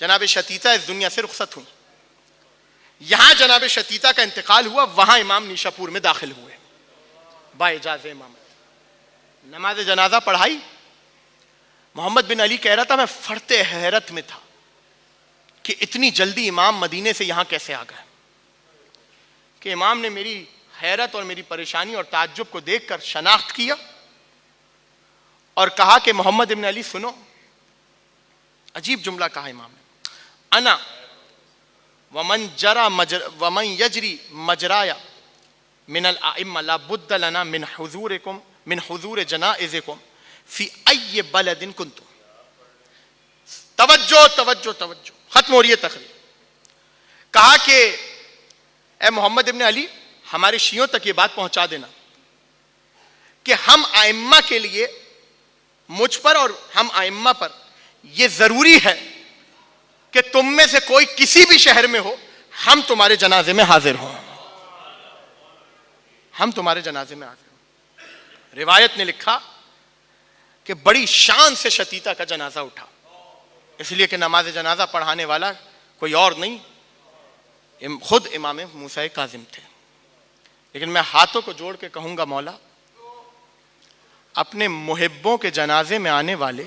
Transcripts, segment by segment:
جناب شتیتا اس دنیا سے رخصت ہوئی. یہاں جناب شتیتا کا انتقال ہوا, وہاں امام نیشاپور میں داخل ہوئے باعجاز امامت. نماز جنازہ پڑھائی. محمد بن علی کہہ رہا تھا میں فرتے حیرت میں تھا کہ اتنی جلدی امام مدینے سے یہاں کیسے آ گئے, کہ امام نے میری حیرت اور میری پریشانی اور تعجب کو دیکھ کر شناخت کیا اور کہا کہ محمد بن علی سنو. عجیب جملہ کہا امام نے, انا ومن یجری مجرایا من الائمہ لا بد لنا من حضور جنائزکم فی ای بلد کنتم. توجہ توجہ توجہ, ختم ہو رہی ہے تقریر. کہا کہ اے محمد ابن علی ہمارے شیعوں تک یہ بات پہنچا دینا کہ ہم ائمہ کے لیے, مجھ پر اور ہم ائمہ پر یہ ضروری ہے کہ تم میں سے کوئی کسی بھی شہر میں ہو, ہم تمہارے جنازے میں حاضر ہوں, ہم تمہارے جنازے میں حاضر ہوں. روایت نے لکھا کہ بڑی شان سے شتیتا کا جنازہ اٹھا, اس لیے کہ نماز جنازہ پڑھانے والا کوئی اور نہیں, خود امام موسیٰ کاظم تھے. لیکن میں ہاتھوں کو جوڑ کے کہوں گا مولا, اپنے محبوں کے جنازے میں آنے والے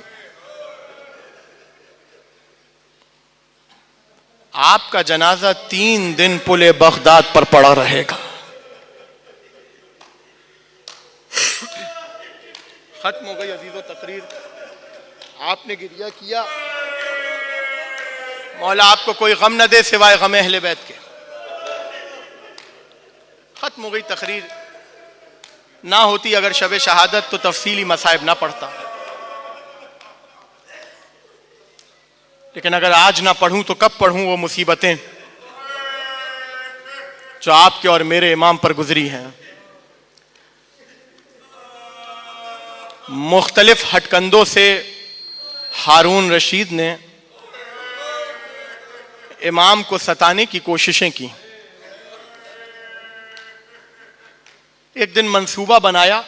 آپ کا جنازہ 3 دن پل بغداد پر پڑا رہے گا. ختم ہو گئی عزیزو تقریر. آپ نے گریہ کیا, مولا آپ کو کوئی غم نہ دے سوائے غم اہل بیت کے. ختم ہو گئی تقریر. نہ ہوتی اگر شب شہادت تو تفصیلی مصائب نہ پڑھتا, لیکن اگر آج نہ پڑھوں تو کب پڑھوں وہ مصیبتیں جو آپ کے اور میرے امام پر گزری ہیں. مختلف ہٹکندوں سے ہارون رشید نے امام کو ستانے کی کوششیں کی. ایک دن منصوبہ بنایا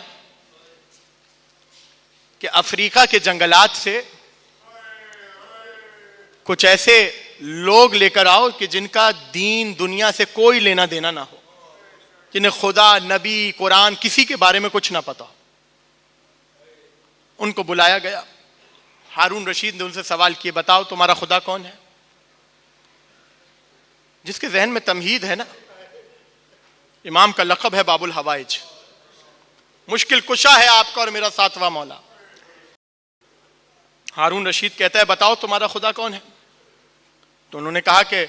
کہ افریقہ کے جنگلات سے کچھ ایسے لوگ لے کر آؤ کہ جن کا دین دنیا سے کوئی لینا دینا نہ ہو, جنہیں خدا, نبی, قرآن کسی کے بارے میں کچھ نہ پتا ہو. ان کو بلایا گیا. ہارون رشید نے ان سے سوال کیے, بتاؤ تمہارا خدا کون ہے؟ جس کے ذہن میں تمہید ہے نا, امام کا لقب ہے باب الحوائج, مشکل کشا ہے آپ کا اور میرا 7واں مولا. ہارون رشید کہتا ہے بتاؤ تمہارا خدا کون ہے؟ تو انہوں نے کہا کہ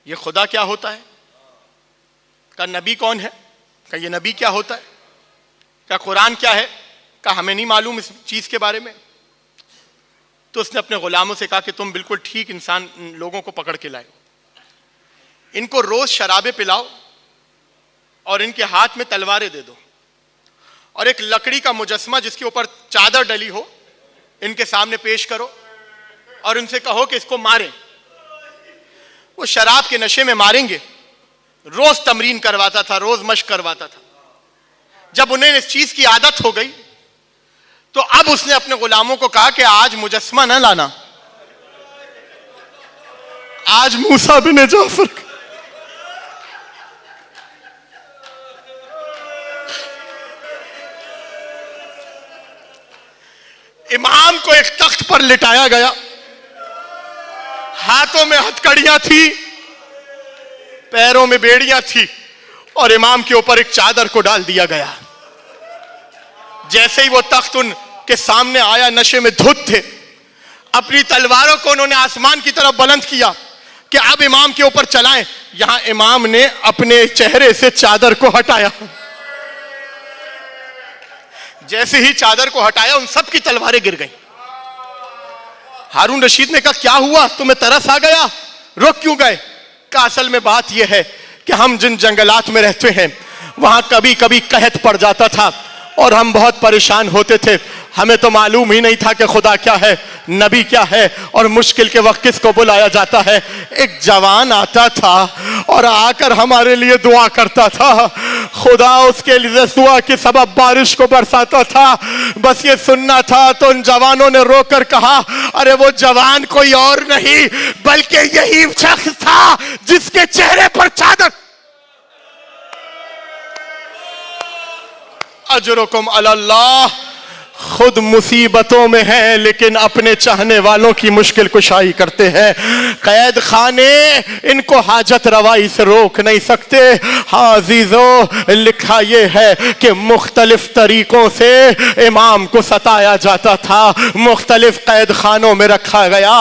یہ خدا کیا ہوتا ہے؟ کہا نبی کون ہے؟ کہا یہ نبی کیا ہوتا ہے؟ کہا قرآن کیا ہے؟ کہا ہمیں نہیں معلوم اس چیز کے بارے میں. تو اس نے اپنے غلاموں سے کہا کہ تم بالکل ٹھیک انسان لوگوں کو پکڑ کے لائے, ان کو روز شرابیں پلاؤ اور ان کے ہاتھ میں تلواریں دے دو, اور ایک لکڑی کا مجسمہ جس کے اوپر چادر ڈلی ہو ان کے سامنے پیش کرو اور ان سے کہو کہ اس کو ماریں. وہ شراب کے نشے میں ماریں گے. روز تمرین کرواتا تھا, روز مشق کرواتا تھا. جب انہیں اس چیز کی عادت ہو گئی تو اب اس نے اپنے غلاموں کو کہا کہ آج مجسمہ نہ لانا, آج موسیٰ بن جعفر امام کو ایک تخت پر لٹایا گیا, ہاتھوں میں ہتھکڑیاں تھی, پیروں میں بیڑیاں تھی, اور امام کے اوپر ایک چادر کو ڈال دیا گیا. جیسے ہی وہ تخت ان کے سامنے آیا, نشے میں دھت تھے, اپنی تلواروں کو انہوں نے آسمان کی طرف بلند کیا کہ اب امام کے اوپر چلائیں. یہاں امام نے اپنے چہرے سے چادر کو ہٹایا. جیسے ہی چادر کو ہٹایا ان سب کی تلواریں گر گئیں. ہارون رشید نے کہا کیا ہوا, تمہیں ترس آ گیا, رک کیوں گئے؟ کہ اصل میں بات یہ ہے کہ ہم جن جنگلات میں رہتے ہیں وہاں کبھی کبھی قحط پڑ جاتا تھا اور ہم بہت پریشان ہوتے تھے. ہمیں تو معلوم ہی نہیں تھا کہ خدا کیا ہے, نبی کیا ہے, اور مشکل کے وقت کس کو بلایا جاتا ہے. ایک جوان آتا تھا اور آ کر ہمارے لیے دعا کرتا تھا. خدا اس کے لیے دعا کے سبب بارش کو برساتا تھا. بس یہ سننا تھا تو ان جوانوں نے رو کر کہا ارے وہ جوان کوئی اور نہیں بلکہ یہی شخص تھا جس کے چہرے پر چادر. اجرکم علی اللہ. خود مصیبتوں میں ہیں لیکن اپنے چاہنے والوں کی مشکل کشائی کرتے ہیں. قید خانے ان کو حاجت روائی سے روک نہیں سکتے. ہاں عزیزو لکھا یہ ہے کہ مختلف طریقوں سے امام کو ستایا جاتا تھا, مختلف قید خانوں میں رکھا گیا.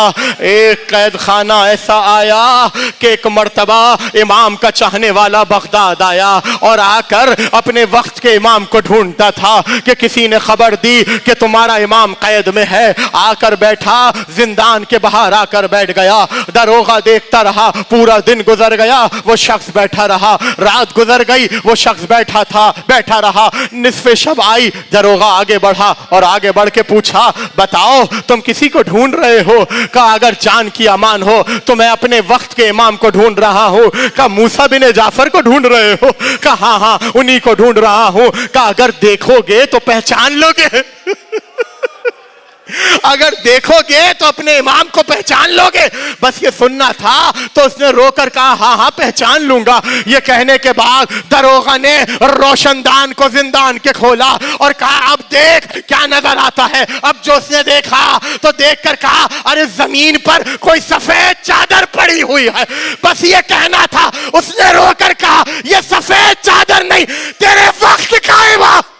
ایک قید خانہ ایسا آیا کہ ایک مرتبہ امام کا چاہنے والا بغداد آیا اور آ کر اپنے وقت کے امام کو ڈھونڈتا تھا کہ کسی نے خبر دی کہ تمہارا امام قید میں ہے. آ کر بیٹھا, زندان کے باہر آ کر بیٹھ گیا. داروغہ دیکھتا رہا, پورا دن گزر گیا, وہ شخص بیٹھا رہا. رات گزر گئی, وہ شخص بیٹھا رہا. نصف شب آئی, داروغہ آگے بڑھا اور آگے بڑھ کے پوچھا بتاؤ تم کسی کو ڈھونڈ رہے ہو؟ کہا اگر جان کی امان ہو تو میں اپنے وقت کے امام کو ڈھونڈ رہا ہوں. کہا موسیٰ بن جعفر کو ڈھونڈ رہے ہو؟ کہا ہاں انہی کو ڈھونڈ رہا ہوں. کہا اگر دیکھو گے تو پہچان لو گے؟ اگر دیکھو گے تو اپنے امام کو پہچان لو گے؟ بس یہ سننا تھا تو اس نے رو کر کہا ہاں ہاں پہچان لوں گا. یہ کہنے کے بعد داروغہ نے روشن دان کو زندان کے کھولا اور کہا اب دیکھ کیا نظر آتا ہے. اب جو اس نے دیکھا تو دیکھ کر کہا ارے زمین پر کوئی سفید چادر پڑی ہوئی ہے. بس یہ کہنا تھا. اس نے رو کر کہا یہ سفید چادر نہیں تیرے وقت کا امام.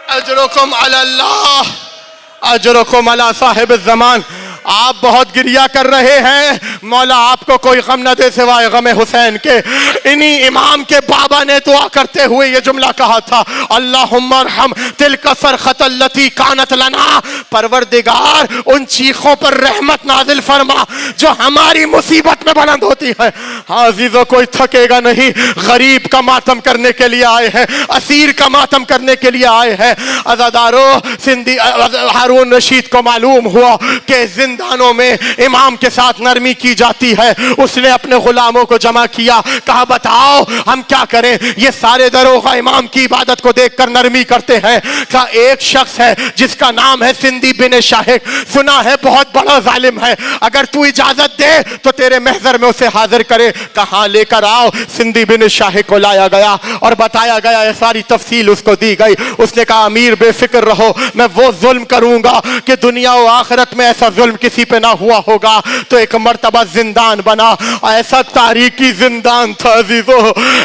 اجرکم علی اللہ, اجرکم علی صاحب الزمان. آپ بہت گریہ کر رہے ہیں, مولا آپ کو کوئی غم نہ دے سوائے غم حسین کے. انہی امام کے بابا نے دعا کرتے ہوئے یہ جملہ کہا تھا اللہم ارحم تلک صرخۃ التی کانت لنا. پروردگار ان چیخوں پر رحمت نازل فرما جو ہماری مصیبت میں بلند ہوتی ہے. ہاں عزیزو کوئی تھکے گا نہیں. غریب کا ماتم کرنے کے لیے آئے ہیں, اسیر کا ماتم کرنے کے لیے آئے ہیں. عزادارو سندھی ہارون رشید کو معلوم ہوا کہ زندانوں میں امام کے ساتھ نرمی کی جاتی ہے. اس نے اپنے غلاموں کو جمع کیا, کہا بتاؤ ہم کیا کریں؟ یہ سارے داروغہ امام کی عبادت کو دیکھ کر نرمی کرتے ہیں. کہا ایک شخص ہے جس کا نام ہے سندھی بن شاہق, سنا ہے بہت بڑا ظالم ہے, اگر تو اجازت دے تو تیرے محضر میں اسے حاضر کرے. کہاں لے کر آؤ. سندھی بن شاہق کو لایا گیا اور بتایا گیا, یہ ساری تفصیل اس کو دی گئی. اس نے کہا امیر بے فکر رہو, میں وہ ظلم کروں گا کہ دنیا و آخرت میں ایسا ظلم کسی پہ نہ ہوا ہوگا. تو ایک مرتبہ زندان بنا, ایسا تاریکی زندان تھا عزیزو,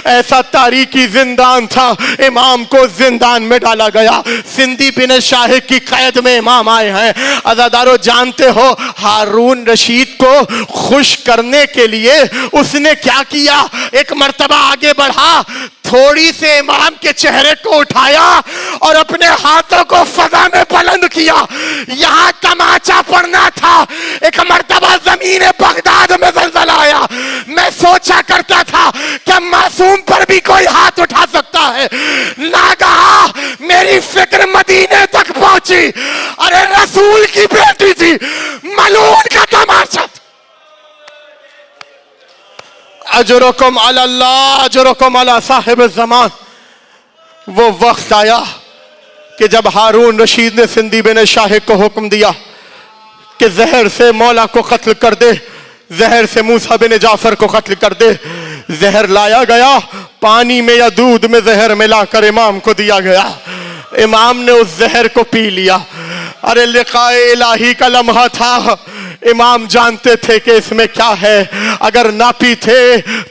ایسا تاریکی زندان تھا. امام کو زندان میں ڈالا گیا. سندھی بن شاہق کی قید میں امام آئے ہیں. عزادارو جانتے ہو ہارون رشید کو خوش کرنے کے لیے اس نے کیا کیا؟ ایک مرتبہ آگے بڑھا, تھوڑی سے امام کے چہرے کو اٹھایا اور اپنے ہاتھوں کو فضا میں بلند کیا. یہاں تماچا پڑنا تھا. ایک مرتبہ زمین بغداد میں زلزلہ آیا. میں سوچا کرتا تھا کہ معصوم پر بھی کوئی ہاتھ اٹھا سکتا ہے. ناگہاں میری فکر مدینے تک پہنچی. ارے رسول کی بیٹی تھی, ملعون کا تماچا. اجرکم علی اللہ, اجرکم علی صاحب الزمان. وہ وقت آیا کہ جب ہارون رشید نے سندھی بن شاہق کو حکم دیا کہ زہر سے مولا کو قتل کر دے, زہر سے موسیٰ بن جعفر کو قتل کر دے. زہر لایا گیا, پانی میں یا دودھ میں زہر ملا کر امام کو دیا گیا. امام نے اس زہر کو پی لیا. ارے لقاء الہی کا لمحہ تھا. امام جانتے تھے کہ اس میں کیا ہے, اگر نہ پیتے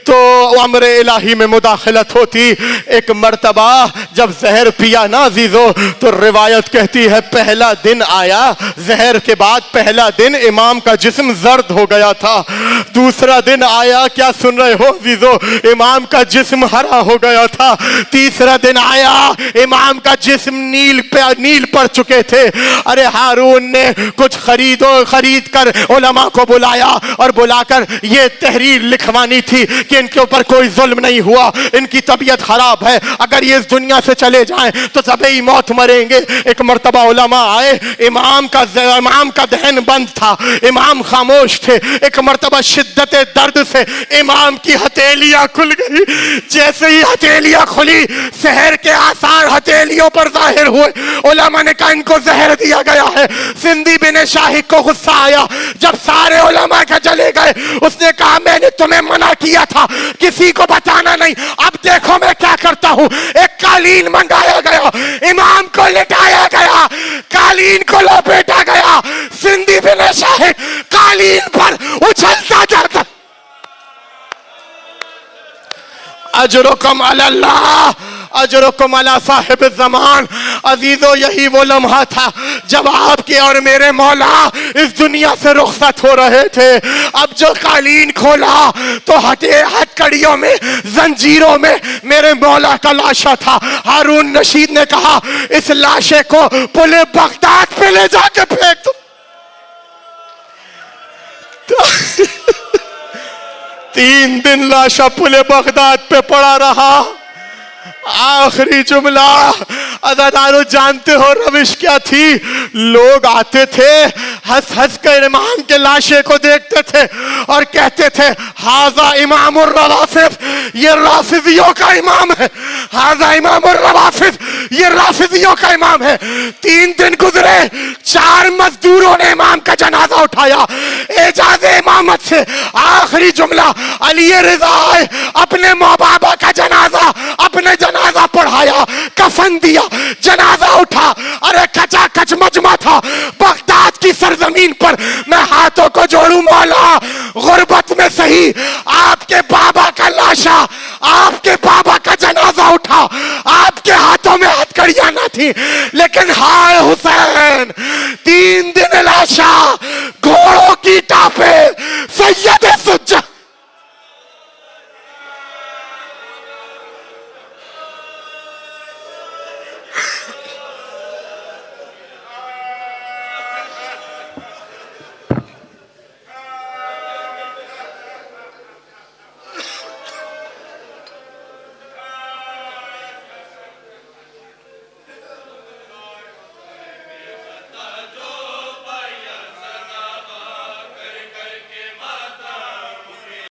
تو امر الہی میں مداخلت ہوتی. ایک مرتبہ جب زہر پیا نا عزیزو, تو روایت کہتی ہے پہلا دن آیا, زہر کے بعد پہلا دن امام کا جسم زرد ہو گیا تھا. دوسرا دن آیا, کیا سن رہے ہو عزیزو, امام کا جسم ہرا ہو گیا تھا. تیسرا دن آیا, امام کا جسم نیل پڑ چکے تھے. ارے ہارون نے کچھ خرید کر علماء کو بلایا اور بلا کر یہ تحریر لکھوانی تھی کہ ان کے اوپر کوئی ظلم نہیں ہوا, ان کی طبیعت خراب ہے, اگر یہ اس دنیا سے چلے جائیں تو طبعی موت مریں گے. ایک مرتبہ علماء آئے, امام کا دہن بند تھا, امام خاموش تھے. ایک مرتبہ شدت درد سے امام کی ہتھیلیاں کھل گئی. جیسے ہی ہتھیلیاں کھلی زہر کے آثار ہتھیلیوں پر ظاہر ہوئے. علماء نے کہا ان کو زہر دیا گیا ہے. سندھی بن شاہق کو غصہ آیا, جب سارے علماء کے چلے گئے اس نے کہا میں نے تمہیں منع کیا تھا کسی کو بتانا نہیں, اب دیکھو میں کیا کرتا ہوں. ایک قالین منگایا گیا, امام کو لٹایا گیا, قالین کو لپیٹا گیا. سندھی بن شاہق قالین پر اچھلتا جاتا. اجرکم علی اللہ اجرکم علی صاحب الزمان. عزیزو یہی وہ لمحہ تھا جب آپ کے اور میرے مولا اس دنیا سے رخصت ہو رہے تھے. اب جو قالین کھولا تو ہتکڑیوں میں زنجیروں میں میرے مولا کا لاشا تھا. ہارون رشید نے کہا اس لاشے کو پل بغداد پہ لے جا کے پھینک دو. 3 دن لاشا پل بغداد پہ پڑا رہا. آخری جملہ عزادارو جانتے ہو روش کیا تھی؟ لوگ آتے تھے ہنس ہنس کر امام کے لاشے کو دیکھتے تھے اور کہتے تھے ہاذا امام الروافض, یہ رافضیوں کا امام ہے. ہاذا امام الروافض, یہ رافضیوں کا امام ہے. 3 دن گزرے, 4 مزدوروں نے امام کا جنازہ اٹھایا اعجاز امامت سے. آخری جملہ علی رضا آئے, اپنے ماں بابا کا جنازہ اپنے جنازہ پڑھایا, کفن دیا, جنازہ اٹھا. ارے کچا کچ مجمع تھا بغداد کی سرزمین پر. میں ہاتھوں کو جوڑوں مولا, غربت میں صحیح آپ کے بابا کا لاشا, آپ کے بابا کا جنازہ اٹھا, آپ کے ہاتھوں میں ہتھکڑیاں نہ تھی, لیکن ہائے حسین 3 دن لاشا گھوڑوں کی ٹاپے